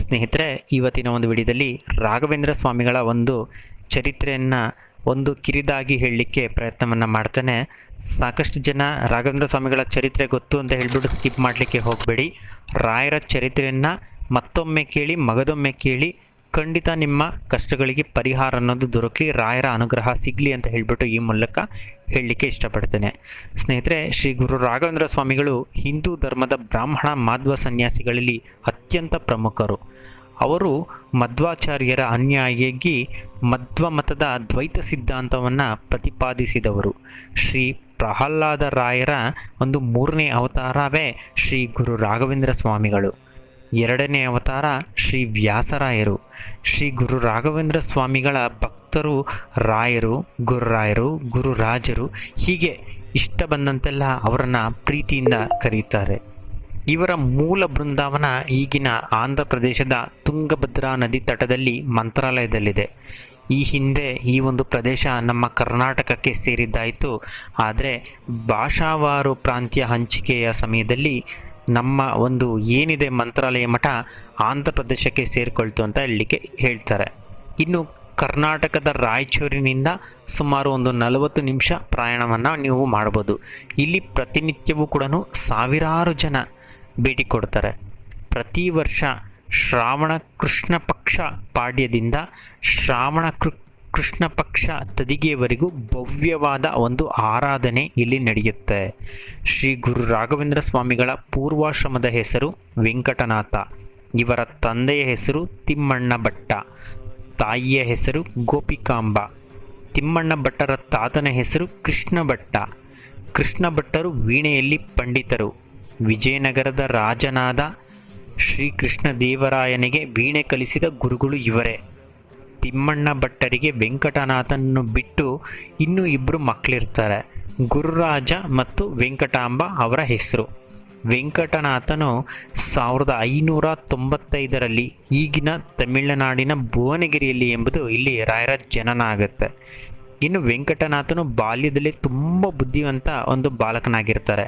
ಸ್ನೇಹಿತರೆ, ಇವತ್ತಿನ ಒಂದು ವಿಡಿಯೋದಲ್ಲಿ ರಾಘವೇಂದ್ರ ಸ್ವಾಮಿಗಳ ಒಂದು ಚರಿತ್ರೆಯನ್ನು ಒಂದು ಕಿರಿದಾಗಿ ಹೇಳಲಿಕ್ಕೆ ಪ್ರಯತ್ನವನ್ನು ಮಾಡ್ತಾನೆ. ಸಾಕಷ್ಟು ಜನ ರಾಘವೇಂದ್ರ ಸ್ವಾಮಿಗಳ ಚರಿತ್ರೆ ಗೊತ್ತು ಅಂತ ಹೇಳಿಬಿಟ್ಟು ಸ್ಕಿಪ್ ಮಾಡಲಿಕ್ಕೆ ಹೋಗಬೇಡಿ. ರಾಯರ ಚರಿತ್ರೆಯನ್ನು ಮತ್ತೊಮ್ಮೆ ಕೇಳಿ, ಮಗದೊಮ್ಮೆ ಕೇಳಿ, ಖಂಡಿತ ನಿಮ್ಮ ಕಷ್ಟಗಳಿಗೆ ಪರಿಹಾರ ಅನ್ನೋದು ದೊರಕಲಿ, ರಾಯರ ಅನುಗ್ರಹ ಸಿಗಲಿ ಅಂತ ಹೇಳಿಬಿಟ್ಟು ಈ ಮೂಲಕ ಹೇಳಲಿಕ್ಕೆ ಇಷ್ಟಪಡ್ತೇನೆ. ಸ್ನೇಹಿತರೆ, ಶ್ರೀ ಗುರು ರಾಘವೇಂದ್ರ ಸ್ವಾಮಿಗಳು ಹಿಂದೂ ಧರ್ಮದ ಬ್ರಾಹ್ಮಣ ಮಾಧ್ವ ಸನ್ಯಾಸಿಗಳಲ್ಲಿ ಅತ್ಯಂತ ಪ್ರಮುಖರು. ಅವರು ಮಧ್ವಾಚಾರ್ಯರ ಅನುಯಾಯಿಯಾಗಿ ಮಧ್ವ ಮತದ ದ್ವೈತ ಸಿದ್ಧಾಂತವನ್ನು ಪ್ರತಿಪಾದಿಸಿದವರು. ಶ್ರೀ ಪ್ರಹ್ಲಾದ ರಾಯರ ಒಂದು 3ನೇ ಅವತಾರವೇ ಶ್ರೀ ಗುರು ರಾಘವೇಂದ್ರ ಸ್ವಾಮಿಗಳು. 2ನೇ ಅವತಾರ ಶ್ರೀ ವ್ಯಾಸರಾಯರು. ಶ್ರೀ ಗುರು ರಾಘವೇಂದ್ರ ಸ್ವಾಮಿಗಳ ಭಕ್ತರು ರಾಯರು, ಗುರುರಾಯರು, ಗುರುರಾಜರು, ಹೀಗೆ ಇಷ್ಟ ಬಂದಂತೆಲ್ಲ ಅವರನ್ನು ಪ್ರೀತಿಯಿಂದ ಕರೆಯುತ್ತಾರೆ. ಇವರ ಮೂಲ ಬೃಂದಾವನ ಈಗಿನ ಆಂಧ್ರ ಪ್ರದೇಶದ ತುಂಗಭದ್ರಾ ನದಿ ತಟದಲ್ಲಿ ಮಂತ್ರಾಲಯದಲ್ಲಿದೆ. ಈ ಹಿಂದೆ ಈ ಒಂದು ಪ್ರದೇಶ ನಮ್ಮ ಕರ್ನಾಟಕಕ್ಕೆ ಸೇರಿದ್ದಾಯಿತು. ಆದರೆ ಭಾಷಾವಾರು ಪ್ರಾಂತ್ಯ ಹಂಚಿಕೆಯ ಸಮಯದಲ್ಲಿ ನಮ್ಮ ಒಂದು ಏನಿದೆ ಮಂತ್ರಾಲಯ ಮಠ ಆಂಧ್ರ ಪ್ರದೇಶಕ್ಕೆ ಸೇರಿಕೊಳ್ತು ಅಂತ ಹೇಳ್ತಾರೆ. ಇನ್ನು ಕರ್ನಾಟಕದ ರಾಯಚೂರಿನಿಂದ ಸುಮಾರು ಒಂದು 40 ನಿಮಿಷ ಪ್ರಯಾಣವನ್ನು ನೀವು ಮಾಡ್ಬೋದು. ಇಲ್ಲಿ ಪ್ರತಿನಿತ್ಯವೂ ಕೂಡ ಸಾವಿರಾರು ಜನ ಭೇಟಿ ಕೊಡ್ತಾರೆ. ಪ್ರತಿ ವರ್ಷ ಶ್ರಾವಣ ಕೃಷ್ಣ ಪಕ್ಷ ಪಾಡ್ಯದಿಂದ ಶ್ರಾವಣ ಕೃಷ್ಣ ಪಕ್ಷ ತದಿಗೆಯವರೆಗೂ ಭವ್ಯವಾದ ಒಂದು ಆರಾಧನೆ ಇಲ್ಲಿ ನಡೆಯುತ್ತೆ. ಶ್ರೀ ಗುರು ರಾಘವೇಂದ್ರ ಸ್ವಾಮಿಗಳ ಪೂರ್ವಾಶ್ರಮದ ಹೆಸರು ವೆಂಕಟನಾಥ. ಇವರ ತಂದೆಯ ಹೆಸರು ತಿಮ್ಮಣ್ಣ ಭಟ್ಟ, ತಾಯಿಯ ಹೆಸರು ಗೋಪಿಕಾಂಬ. ತಿಮ್ಮಣ್ಣ ಭಟ್ಟರ ತಾತನ ಹೆಸರು ಕೃಷ್ಣ ಭಟ್ಟ. ಕೃಷ್ಣ ಭಟ್ಟರು ವೀಣೆಯಲ್ಲಿ ಪಂಡಿತರು. ವಿಜಯನಗರದ ರಾಜನಾದ ಶ್ರೀಕೃಷ್ಣ ದೇವರಾಯನಿಗೆ ವೀಣೆ ಕಲಿಸಿದ ಗುರುಗಳು ಇವರೇ. ತಿಮ್ಮಣ್ಣ ಭಟ್ಟರಿಗೆ ವೆಂಕಟನಾಥನನ್ನು ಬಿಟ್ಟು ಇನ್ನೂ 2 ಮಕ್ಕಳಿರ್ತಾರೆ, ಗುರುರಾಜ ಮತ್ತು ವೆಂಕಟಾಂಬ ಅವರ ಹೆಸರು. ವೆಂಕಟನಾಥನು 1595ರಲ್ಲಿ ಈಗಿನ ತಮಿಳುನಾಡಿನ ಭುವನಗಿರಿಯಲ್ಲಿ ಎಂಬುದು ಇಲ್ಲಿ ರಾಯರ ಜನನ ಆಗುತ್ತೆ. ಇನ್ನು ವೆಂಕಟನಾಥನು ಬಾಲ್ಯದಲ್ಲಿ ತುಂಬ ಬುದ್ಧಿವಂತ ಒಂದು ಬಾಲಕನಾಗಿರ್ತಾರೆ.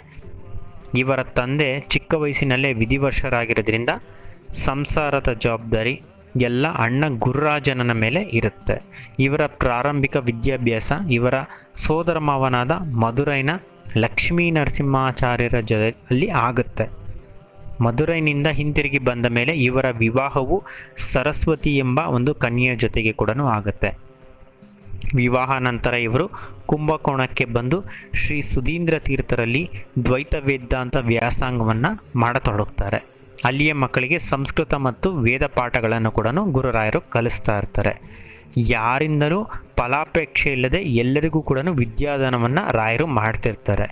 ಇವರ ತಂದೆ ಚಿಕ್ಕ ವಯಸ್ಸಿನಲ್ಲೇ ವಿಧಿವಶರಾಗಿರೋದ್ರಿಂದ ಸಂಸಾರದ ಜವಾಬ್ದಾರಿ ಎಲ್ಲ ಅಣ್ಣ ಗುರುರಾಜನ ಮೇಲೆ ಇರುತ್ತೆ. ಇವರ ಪ್ರಾರಂಭಿಕ ವಿದ್ಯಾಭ್ಯಾಸ ಇವರ ಸೋದರ ಮಾವನಾದ ಮಧುರೈನ ಲಕ್ಷ್ಮೀ ನರಸಿಂಹಾಚಾರ್ಯರ ಜೊತೆಯಲ್ಲಿ ಆಗುತ್ತೆ. ಮಧುರೈನಿಂದ ಹಿಂತಿರುಗಿ ಬಂದ ಮೇಲೆ ಇವರ ವಿವಾಹವು ಸರಸ್ವತಿ ಎಂಬ ಒಂದು ಕನ್ಯೆಯ ಜೊತೆಗೆ ಕೂಡ ಆಗುತ್ತೆ. ವಿವಾಹ ನಂತರ ಇವರು ಕುಂಭಕೋಣಕ್ಕೆ ಬಂದು ಶ್ರೀ ಸುಧೀಂದ್ರ ತೀರ್ಥರಲ್ಲಿ ದ್ವೈತ ವೇದಾಂತ ವ್ಯಾಸಂಗವನ್ನು ಮಾಡತೊಡಗುತ್ತಾರೆ. ಅಲ್ಲಿಯ ಮಕ್ಕಳಿಗೆ ಸಂಸ್ಕೃತ ಮತ್ತು ವೇದ ಪಾಠಗಳನ್ನು ಕೂಡ ಗುರುರಾಯರು ಕಲಿಸ್ತಾ ಇರ್ತಾರೆ. ಯಾರಿಂದಲೂ ಫಲಾಪೇಕ್ಷೆ ಇಲ್ಲದೆ ಎಲ್ಲರಿಗೂ ಕೂಡ ವಿದ್ಯಾದಾನವನ್ನು ರಾಯರು ಮಾಡ್ತಿರ್ತಾರೆ.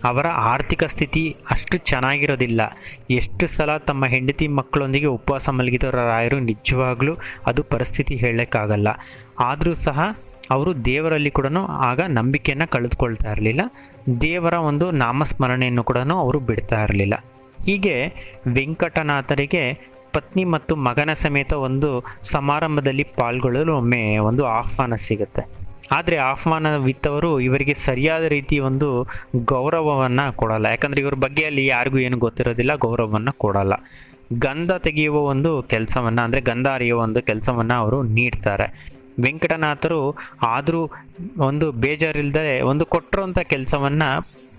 ಅವರ ಆರ್ಥಿಕ ಸ್ಥಿತಿ ಅಷ್ಟು ಚೆನ್ನಾಗಿರೋದಿಲ್ಲ. ಎಷ್ಟು ಸಲ ತಮ್ಮ ಹೆಂಡತಿ ಮಕ್ಕಳೊಂದಿಗೆ ಉಪವಾಸ ಮಲಗಿದ ರಾಯರು ನಿಜವಾಗ್ಲೂ ಅದು ಪರಿಸ್ಥಿತಿ ಹೇಳೋಕ್ಕಾಗಲ್ಲ. ಆದರೂ ಸಹ ಅವರು ದೇವರಲ್ಲಿ ಕೂಡ ಆಗ ನಂಬಿಕೆಯನ್ನು ಕಳೆದುಕೊಳ್ತಾ ಇರಲಿಲ್ಲ. ದೇವರ ಒಂದು ನಾಮಸ್ಮರಣೆಯನ್ನು ಕೂಡ ಅವರು ಬಿಡ್ತಾ ಇರಲಿಲ್ಲ. ಹೀಗೆ ವೆಂಕಟನಾಥರಿಗೆ ಪತ್ನಿ ಮತ್ತು ಮಗನ ಸಮೇತ ಒಂದು ಸಮಾರಂಭದಲ್ಲಿ ಪಾಲ್ಗೊಳ್ಳಲು ಒಮ್ಮೆ ಒಂದು ಆಹ್ವಾನ ಸಿಗುತ್ತೆ. ಆದರೆ ಆಹ್ವಾನವಿತ್ತವರು ಇವರಿಗೆ ಸರಿಯಾದ ರೀತಿ ಒಂದು ಗೌರವವನ್ನು ಕೊಡಲ್ಲ. ಯಾಕಂದರೆ ಇವ್ರ ಬಗ್ಗೆ ಅಲ್ಲಿ ಯಾರಿಗೂ ಏನು ಗೊತ್ತಿರೋದಿಲ್ಲ, ಗೌರವವನ್ನು ಕೊಡಲ್ಲ. ಗಂಧ ತೆಗೆಯುವ ಒಂದು ಕೆಲಸವನ್ನು, ಅಂದರೆ ಗಂಧ ಅರಿಯುವ ಒಂದು ಕೆಲಸವನ್ನು ಅವರು ನೀಡ್ತಾರೆ. ವೆಂಕಟನಾಥರು ಆದರೂ ಒಂದು ಬೇಜಾರಿಲ್ಲದೆ ಒಂದು ಕೊಟ್ಟಿರೋಂಥ ಕೆಲಸವನ್ನು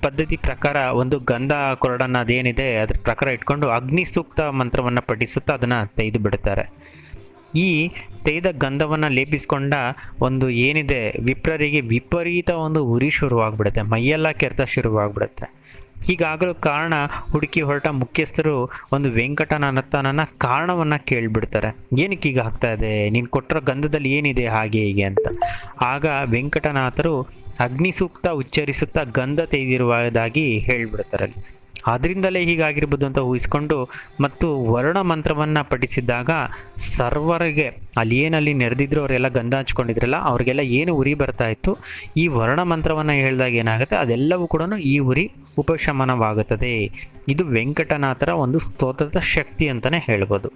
ಪದ್ಧತಿ ಪ್ರಕಾರ ಒಂದು ಗಂಧ ಕೊರಡನ್ನು ಅದೇನಿದೆ ಅದ್ರ ಪ್ರಕಾರ ಇಟ್ಕೊಂಡು ಅಗ್ನಿ ಸೂಕ್ತ ಮಂತ್ರವನ್ನು ಪಠಿಸುತ್ತಾ ಅದನ್ನು ತೆಗೆದು ಬಿಡ್ತಾರೆ. ಈ ತೆಗೆದ ಗಂಧವನ್ನು ಲೇಪಿಸಿಕೊಂಡ ಒಂದು ಏನಿದೆ ವಿಪ್ರರಿಗೆ ವಿಪರೀತ ಒಂದು ಉರಿ ಶುರುವಾಗ್ಬಿಡುತ್ತೆ, ಮೈಯೆಲ್ಲ ಕೆರೆತ ಶುರುವಾಗ್ಬಿಡುತ್ತೆ. ಹೀಗಾಗಲು ಕಾರಣ ಹುಡುಕಿ ಹೊರಟ ಮುಖ್ಯಸ್ಥರು ಒಂದು ವೆಂಕಟನಾಥನನ್ನ ಕಾರಣವನ್ನು ಕೇಳಿಬಿಡ್ತಾರೆ. ಏನಕ್ಕೆ ಈಗ ಆಗ್ತಾ ಇದೆ, ನೀನು ಕೊಟ್ಟಿರೋ ಗಂಧದಲ್ಲಿ ಏನಿದೆ ಹಾಗೆ ಹೀಗೆ ಅಂತ. ಆಗ ವೆಂಕಟನಾಥರು ಅಗ್ನಿ ಸೂಕ್ತ ಉಚ್ಚರಿಸುತ್ತಾ ಗಂಧ ತೆಗೆದಿರುವುದಾಗಿ ಹೇಳಿಬಿಡ್ತಾರೆ. ಅದರಿಂದಲೇ ಹೀಗಾಗಿರ್ಬೋದು ಅಂತ ಊಹಿಸ್ಕೊಂಡು ಮತ್ತು ವರ್ಣ ಮಂತ್ರವನ್ನು ಪಠಿಸಿದಾಗ ಸರ್ವರಿಗೆ ಅಲ್ಲಿ ನೆರೆದಿದ್ರು ಅವರೆಲ್ಲ ಗಂಧ ಹಚ್ಕೊಂಡಿದ್ರಲ್ಲ ಅವ್ರಿಗೆಲ್ಲ ಏನು ಉರಿ ಬರ್ತಾ ಇತ್ತು, ಈ ವರ್ಣ ಮಂತ್ರವನ್ನು ಹೇಳಿದಾಗ ಏನಾಗುತ್ತೆ ಅದೆಲ್ಲವೂ ಕೂಡ ಈ ಉರಿ ಉಪಶಮನವಾಗುತ್ತದೆ. ಇದು ವೆಂಕಟನಾಥರ ಒಂದು ಸ್ತೋತ್ರದ ಶಕ್ತಿ ಅಂತಲೇ ಹೇಳ್ಬೋದು.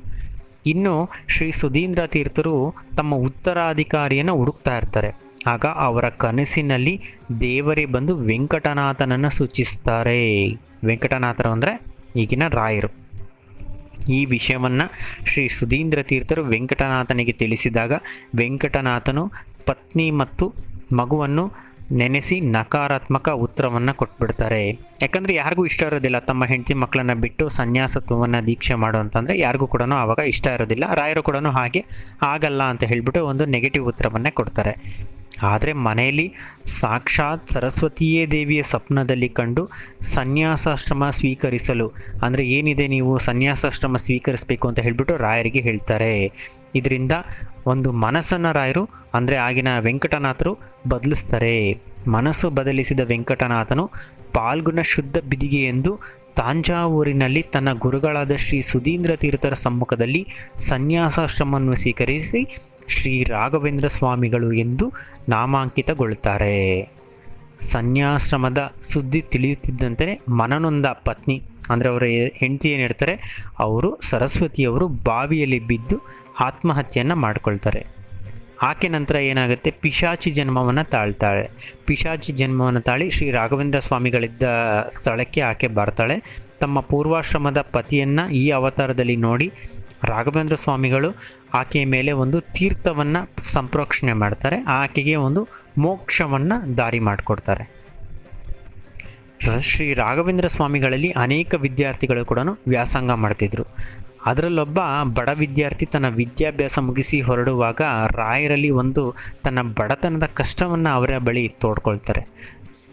ಇನ್ನು ಶ್ರೀ ಸುಧೀಂದ್ರ ತೀರ್ಥರು ತಮ್ಮ ಉತ್ತರಾಧಿಕಾರಿಯನ್ನು ಹುಡುಕ್ತಾ ಇರ್ತಾರೆ. ಆಗ ಅವರ ಕನಸಿನಲ್ಲಿ ದೇವರೇ ಬಂದು ವೆಂಕಟನಾಥನನ್ನು ಸೂಚಿಸ್ತಾರೆ. ವೆಂಕಟನಾಥರು ಅಂದರೆ ಈಗಿನ ರಾಯರು. ಈ ವಿಷಯವನ್ನು ಶ್ರೀ ಸುಧೀಂದ್ರ ತೀರ್ಥರು ವೆಂಕಟನಾಥನಿಗೆ ತಿಳಿಸಿದಾಗ ವೆಂಕಟನಾಥನು ಪತ್ನಿ ಮತ್ತು ಮಗುವನ್ನು ನೆನೆಸಿ ನಕಾರಾತ್ಮಕ ಉತ್ತರವನ್ನು ಕೊಟ್ಬಿಡ್ತಾರೆ. ಯಾಕಂದರೆ ಯಾರಿಗೂ ಇಷ್ಟ ಇರೋದಿಲ್ಲ ತಮ್ಮ ಹೆಂಡತಿ ಮಕ್ಕಳನ್ನು ಬಿಟ್ಟು ಸನ್ಯಾಸತ್ವವನ್ನು ದೀಕ್ಷೆ ಮಾಡು ಅಂತಂದರೆ ಯಾರಿಗೂ ಕೂಡ ಆವಾಗ ಇಷ್ಟ ಇರೋದಿಲ್ಲ. ರಾಯರು ಕೂಡ ಹಾಗೆ ಆಗಲ್ಲ ಅಂತ ಹೇಳಿಬಿಟ್ಟು ಒಂದು ನೆಗೆಟಿವ್ ಉತ್ತರವನ್ನೇ ಕೊಡ್ತಾರೆ. ಆದರೆ ಮನೆಯಲ್ಲಿ ಸಾಕ್ಷಾತ್ ಸರಸ್ವತಿಯೇ ದೇವಿಯ ಸ್ವಪ್ನದಲ್ಲಿ ಕಂಡು ಸನ್ಯಾಸಾಶ್ರಮ ಸ್ವೀಕರಿಸಲು, ಅಂದರೆ ಏನಿದೆ ನೀವು ಸನ್ಯಾಸಾಶ್ರಮ ಸ್ವೀಕರಿಸಬೇಕು ಅಂತ ಹೇಳಿಬಿಟ್ಟು ರಾಯರಿಗೆ ಹೇಳ್ತಾರೆ. ಇದರಿಂದ ಒಂದು ಮನಸ್ಸನ್ನು ರಾಯರು ಅಂದರೆ ಆಗಿನ ವೆಂಕಟನಾಥರು ಬದಲಿಸ್ತಾರೆ. ಮನಸ್ಸು ಬದಲಿಸಿದ ವೆಂಕಟನಾಥನು ಪಾಲ್ಗುಣ ಶುದ್ಧ ಬಿದಿಗೆ ಎಂದು ತಾಂಜಾವೂರಿನಲ್ಲಿ ತನ್ನ ಗುರುಗಳಾದ ಶ್ರೀ ಸುಧೀಂದ್ರ ತೀರ್ಥರ ಸಮ್ಮುಖದಲ್ಲಿ ಸನ್ಯಾಸಾಶ್ರಮವನ್ನು ಸ್ವೀಕರಿಸಿ ಶ್ರೀ ರಾಘವೇಂದ್ರ ಸ್ವಾಮಿಗಳು ಎಂದು ನಾಮಾಂಕಿತಗೊಳ್ಳುತ್ತಾರೆ. ಸನ್ಯಾಶ್ರಮದ ಸುದ್ದಿ ತಿಳಿಯುತ್ತಿದ್ದಂತೆ ಮನನೊಂದ ಪತ್ನಿ ಅಂದರೆ ಅವರ ಹೆಂಡತಿ ಏನಿರ್ತಾರೆ ಅವರು ಸರಸ್ವತಿಯವರು ಬಾವಿಯಲ್ಲಿ ಬಿದ್ದು ಆತ್ಮಹತ್ಯೆಯನ್ನು ಮಾಡಿಕೊಳ್ತಾರೆ. ಆಕೆ ನಂತರ ಏನಾಗುತ್ತೆ, ಪಿಶಾಚಿ ಜನ್ಮವನ್ನು ತಾಳ್ತಾಳೆ. ಪಿಶಾಚಿ ಜನ್ಮವನ್ನು ತಾಳಿ ಶ್ರೀ ರಾಘವೇಂದ್ರ ಸ್ವಾಮಿಗಳಿದ್ದ ಸ್ಥಳಕ್ಕೆ ಆಕೆ ಬರ್ತಾಳೆ. ತಮ್ಮ ಪೂರ್ವಾಶ್ರಮದ ಪತಿಯನ್ನು ಈ ಅವತಾರದಲ್ಲಿ ನೋಡಿ ರಾಘವೇಂದ್ರ ಸ್ವಾಮಿಗಳು ಆಕೆಯ ಮೇಲೆ ಒಂದು ತೀರ್ಥವನ್ನು ಸಂಪ್ರೋಕ್ಷಣೆ ಮಾಡ್ತಾರೆ. ಆಕೆಗೆ ಒಂದು ಮೋಕ್ಷವನ್ನು ದಾರಿ ಮಾಡಿಕೊಡ್ತಾರೆ. ಶ್ರೀ ರಾಘವೇಂದ್ರ ಸ್ವಾಮಿಗಳಲ್ಲಿ ಅನೇಕ ವಿದ್ಯಾರ್ಥಿಗಳು ಕೂಡ ವ್ಯಾಸಂಗ ಮಾಡ್ತಿದ್ರು. ಅದರಲ್ಲೊಬ್ಬ ಬಡ ವಿದ್ಯಾರ್ಥಿ ತನ್ನ ವಿದ್ಯಾಭ್ಯಾಸ ಮುಗಿಸಿ ಹೊರಡುವಾಗ ರಾಯರಲ್ಲಿ ಒಂದು ತನ್ನ ಬಡತನದ ಕಷ್ಟವನ್ನು ಅವರ ಬಳಿ ತೋಡ್ಕೊಳ್ತಾರೆ.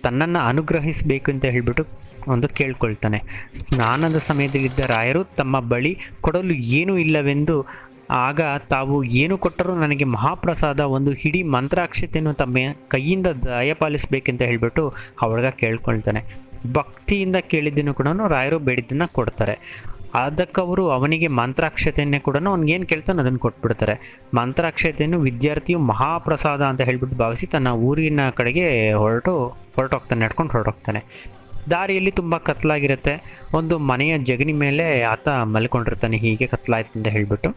ತನ್ನನ್ನು ಅನುಗ್ರಹಿಸಬೇಕು ಅಂತ ಹೇಳಿಬಿಟ್ಟು ಒಂದು ಕೇಳ್ಕೊಳ್ತಾನೆ. ಸ್ನಾನದ ಸಮಯದಲ್ಲಿದ್ದ ರಾಯರು ತಮ್ಮ ಬಳಿ ಕೊಡಲು ಏನೂ ಇಲ್ಲವೆಂದು, ಆಗ ತಾವು ಏನು ಕೊಟ್ಟರೂ ನನಗೆ ಮಹಾಪ್ರಸಾದ ಒಂದು ಹಿಡಿ ಮಂತ್ರಾಕ್ಷತೆಯನ್ನು ತಮ್ಮ ಕೈಯಿಂದ ದಯಪಾಲಿಸಬೇಕಂತ ಹೇಳಿಬಿಟ್ಟು ಅವಳಿಗೆ ಕೇಳ್ಕೊಳ್ತಾನೆ. ಭಕ್ತಿಯಿಂದ ಕೇಳಿದ್ದನ್ನು ಕೂಡ ರಾಯರು ಬೇಡಿದ್ದನ್ನು ಕೊಡ್ತಾರೆ. ಅದಕ್ಕವರು ಅವನಿಗೆ ಮಂತ್ರಾಕ್ಷತೆಯನ್ನೇ ಕೂಡ ಅವ್ನಿಗೇನು ಕೇಳ್ತಾನೆ ಅದನ್ನು ಕೊಟ್ಬಿಡ್ತಾರೆ. ಮಂತ್ರಾಕ್ಷತೆಯನ್ನು ವಿದ್ಯಾರ್ಥಿಯು ಮಹಾಪ್ರಸಾದ ಅಂತ ಹೇಳ್ಬಿಟ್ಟು ಭಾವಿಸಿ ತನ್ನ ಊರಿನ ಕಡೆಗೆ ಹೊರಟೋಗ್ತಾನೆ, ನಡ್ಕೊಂಡು ಹೊರಟೋಗ್ತಾನೆ. ದಾರಿಯಲ್ಲಿ ತುಂಬ ಕತ್ಲಾಗಿರುತ್ತೆ. ಒಂದು ಮನೆಯ ಜಗನಿ ಮೇಲೆ ಆತ ಮಲ್ಕೊಂಡಿರ್ತಾನೆ. ಹೀಗೆ ಕತ್ಲಾಯ್ತು ಅಂತ ಹೇಳಿಬಿಟ್ಟು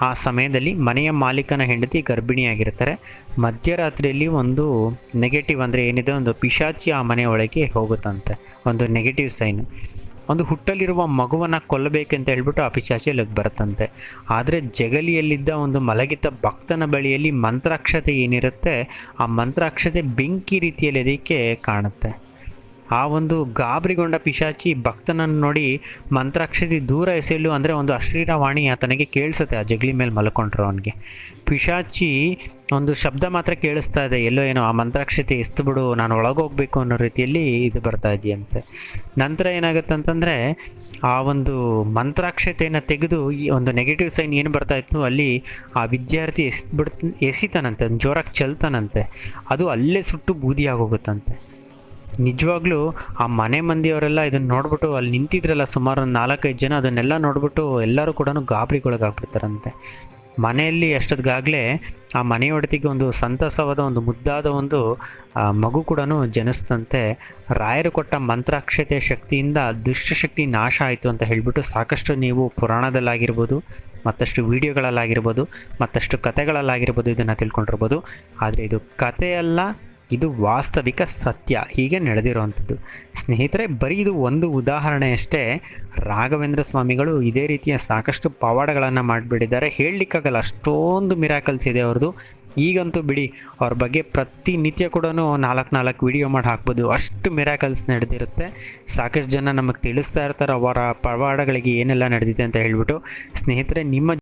ಆ ಸಮಯದಲ್ಲಿ ಮನೆಯ ಮಾಲೀಕನ ಹೆಂಡತಿ ಗರ್ಭಿಣಿಯಾಗಿರ್ತಾರೆ. ಮಧ್ಯರಾತ್ರಿಯಲ್ಲಿ ಒಂದು ನೆಗೆಟಿವ್ ಅಂದರೆ ಏನಿದೆ ಒಂದು ಪಿಶಾಚಿ ಆ ಮನೆಯ ಒಳಗೆ ಹೋಗುತ್ತಂತೆ. ಒಂದು ನೆಗೆಟಿವ್ ಸೈನ್, ಒಂದು ಹುಟ್ಟಲಿರುವ ಮಗುವನ್ನು ಕೊಲ್ಲಬೇಕಂತ ಹೇಳ್ಬಿಟ್ಟು ಆ ಪಿಶಾಚಿ ಅಲ್ಲಿಗೆ ಬರುತ್ತಂತೆ. ಆದರೆ ಜಗಲಿಯಲ್ಲಿದ್ದ ಒಂದು ಮಲಗಿದ್ದ ಭಕ್ತನ ಬಳಿಯಲ್ಲಿ ಮಂತ್ರಾಕ್ಷತೆ ಏನಿರುತ್ತೆ ಆ ಮಂತ್ರಾಕ್ಷತೆ ಬೆಂಕಿ ರೀತಿಯಲ್ಲಿ ಅದಕ್ಕೆ ಕಾಣುತ್ತೆ. ಆ ಒಂದು ಗಾಬರಿಗೊಂಡ ಪಿಶಾಚಿ ಭಕ್ತನನ್ನು ನೋಡಿ ಮಂತ್ರಾಕ್ಷತೆ ದೂರ ಎಸೆಯಲು ಅಂದರೆ ಒಂದು ಅಶ್ಲೀಲವಾಣಿ ಆತನಿಗೆ ಕೇಳಿಸುತ್ತೆ ಆ ಜಗಲಿ ಮೇಲೆ ಮಲ್ಕೊಂಡ್ರು ಅವನಿಗೆ. ಪಿಶಾಚಿ ಒಂದು ಶಬ್ದ ಮಾತ್ರ ಕೇಳಿಸ್ತಾ ಇದೆ, ಎಲ್ಲೋ ಏನೋ ಆ ಮಂತ್ರಾಕ್ಷತೆ ಎಸ್ತು ಬಿಡು, ನಾನು ಒಳಗೋಗ್ಬೇಕು ಅನ್ನೋ ರೀತಿಯಲ್ಲಿ ಇದು ಬರ್ತಾ ಇದೆಯಂತೆ. ನಂತರ ಏನಾಗುತ್ತೆ ಅಂತಂದರೆ ಆ ಒಂದು ಮಂತ್ರಾಕ್ಷತೆಯನ್ನು ತೆಗೆದು ಈ ಒಂದು ನೆಗೆಟಿವ್ ಸೈನ್ ಏನು ಬರ್ತಾಯಿತ್ತು ಅಲ್ಲಿ ಆ ವಿದ್ಯಾರ್ಥಿ ಎಸಿತಾನಂತೆ, ಜೋರಾಗಿ ಚೆಲ್ತಾನಂತೆ. ಅದು ಅಲ್ಲೇ ಸುಟ್ಟು ಬೂದಿಯಾಗೋಗುತ್ತಂತೆ. ನಿಜವಾಗ್ಲೂ ಆ ಮನೆ ಮಂದಿಯವರೆಲ್ಲ ಇದನ್ನು ನೋಡ್ಬಿಟ್ಟು ಅಲ್ಲಿ ನಿಂತಿದ್ರಲ್ಲ ಸುಮಾರು ಒಂದು 4-5 ಜನ, ಅದನ್ನೆಲ್ಲ ನೋಡ್ಬಿಟ್ಟು ಎಲ್ಲರೂ ಕೂಡ ಗಾಬರಿಗೊಳಗಾಗ್ಬಿಡ್ತಾರಂತೆ. ಮನೆಯಲ್ಲಿ ಅಷ್ಟೊತ್ತಿಗಾಗಲೇ ಆ ಮನೆಯೊಡತಿಗೆ ಒಂದು ಸಂತಸವಾದ ಒಂದು ಮುದ್ದಾದ ಒಂದು ಮಗು ಕೂಡ ಜನಿಸ್ತಂತೆ. ರಾಯರು ಕೊಟ್ಟ ಮಂತ್ರಾಕ್ಷತೆಯ ಶಕ್ತಿಯಿಂದ ದುಷ್ಟಶಕ್ತಿ ನಾಶ ಆಯಿತು ಅಂತ ಹೇಳಿಬಿಟ್ಟು ಸಾಕಷ್ಟು ನೀವು ಪುರಾಣದಲ್ಲಾಗಿರ್ಬೋದು, ಮತ್ತಷ್ಟು ವಿಡಿಯೋಗಳಲ್ಲಾಗಿರ್ಬೋದು, ಮತ್ತಷ್ಟು ಕಥೆಗಳಲ್ಲಾಗಿರ್ಬೋದು ಇದನ್ನು ತಿಳ್ಕೊಂಡಿರ್ಬೋದು. ಆದರೆ ಇದು ಕಥೆಯಲ್ಲ, ಇದು ವಾಸ್ತವಿಕ ಸತ್ಯ, ಹೀಗೆ ನಡೆದಿರುವಂಥದ್ದು. ಸ್ನೇಹಿತರೆ, ಬರೀ ಇದು ಒಂದು ಉದಾಹರಣೆಯಷ್ಟೇ. ರಾಘವೇಂದ್ರ ಸ್ವಾಮಿಗಳು ಇದೇ ರೀತಿಯ ಸಾಕಷ್ಟು ಪವಾಡಗಳನ್ನು ಮಾಡಿಬಿಟ್ಟಿದ್ದಾರೆ. ಹೇಳಲಿಕ್ಕಾಗಲ್ಲ, ಅಷ್ಟೊಂದು ಮಿರಾಕಲ್ಸ್ ಇದೆ ಅವ್ರದ್ದು. ಈಗಂತೂ ಬಿಡಿ, ಅವ್ರ ಬಗ್ಗೆ ಪ್ರತಿನಿತ್ಯ ಕೂಡ 4 ವಿಡಿಯೋ ಮಾಡಿ ಹಾಕ್ಬೋದು, ಅಷ್ಟು ಮಿರಾಕಲ್ಸ್ ನಡೆದಿರುತ್ತೆ. ಸಾಕಷ್ಟು ಜನ ನಮಗೆ ತಿಳಿಸ್ತಾ ಇರ್ತಾರೆ ಅವರ ಪವಾಡಗಳಿಗೆ ಏನೆಲ್ಲ ನಡೆದಿದೆ ಅಂತ ಹೇಳ್ಬಿಟ್ಟು. ಸ್ನೇಹಿತರೆ, ನಿಮ್ಮ